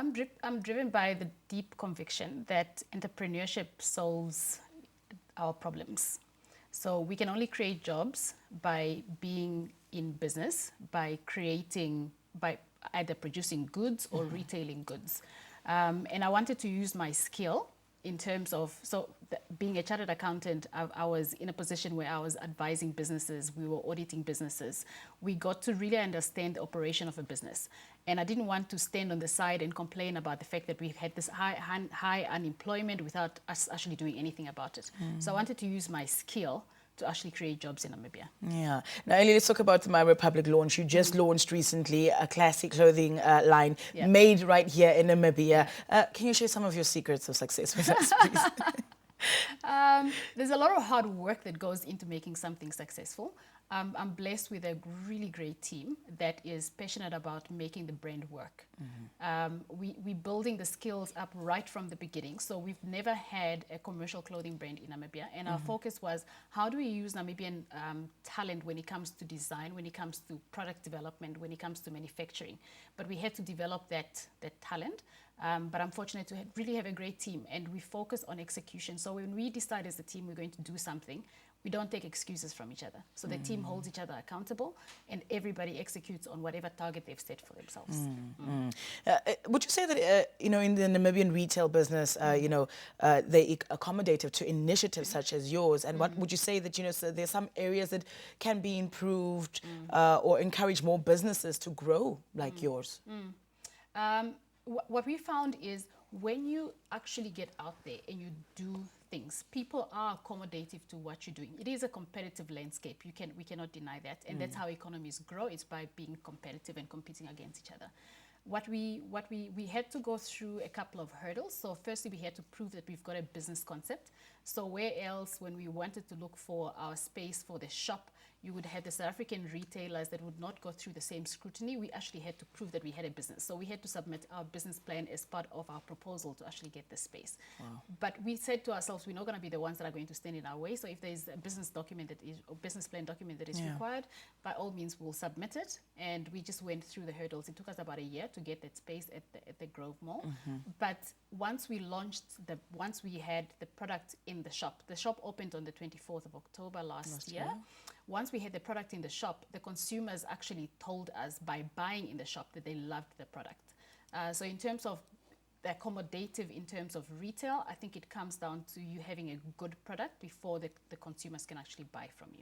I'm driven by the deep conviction that entrepreneurship solves our problems. So we can only create jobs by being in business, by either producing goods or retailing goods. And I wanted to use my skill in terms of, being a chartered accountant, I was in a position where I was advising businesses, we were auditing businesses. We got to really understand the operation of a business. And I didn't want to stand on the side and complain about the fact that we've had this high unemployment without us actually doing anything about it. So I wanted to use my skill to actually create jobs in Namibia. Yeah. Now, Ellie, let's talk about the My Republic launch. You just launched recently a classic clothing line made right here in Namibia. Can you share some of your secrets of success with us, please? There's a lot of hard work that goes into making something successful. I'm blessed with a really great team that is passionate about making the brand work. We're building the skills up right from the beginning. So we've never had a commercial clothing brand in Namibia. And our focus was, how do we use Namibian talent when it comes to design, when it comes to product development, when it comes to manufacturing. But we had to develop that talent. But I'm fortunate to really have a great team, and we focus on execution. So when we decide as a team we're going to do something, we don't take excuses from each other. So the team holds each other accountable, and everybody executes on whatever target they've set for themselves. Would you say that, in the Namibian retail business, they accommodative to initiatives such as yours? And what would you say that, so there's some areas that can be improved or encourage more businesses to grow like yours? What we found is, when you actually get out there and you do things, people are accommodative to what you're doing. It is a competitive landscape. We cannot deny that. And that's how economies grow. It's by being competitive and competing against each other. We had to go through a couple of hurdles. So firstly, we had to prove that we've got a business concept. So where else, when we wanted to look for our space for the shop, you would have the South African retailers that would not go through the same scrutiny. We actually had to prove that we had a business. So we had to submit our business plan as part of our proposal to actually get the space. Wow. But we said to ourselves, we're not going to be the ones that are going to stand in our way. So if there's a business plan document that is required, by all means, we'll submit it. And we just went through the hurdles. It took us about a year to get that space at the Grove Mall. But once we had the product in the shop opened on the 24th of October last year. Once we had the product in the shop, the consumers actually told us by buying in the shop that they loved the product. So in terms of the accommodative, in terms of retail, I think it comes down to you having a good product before the consumers can actually buy from you.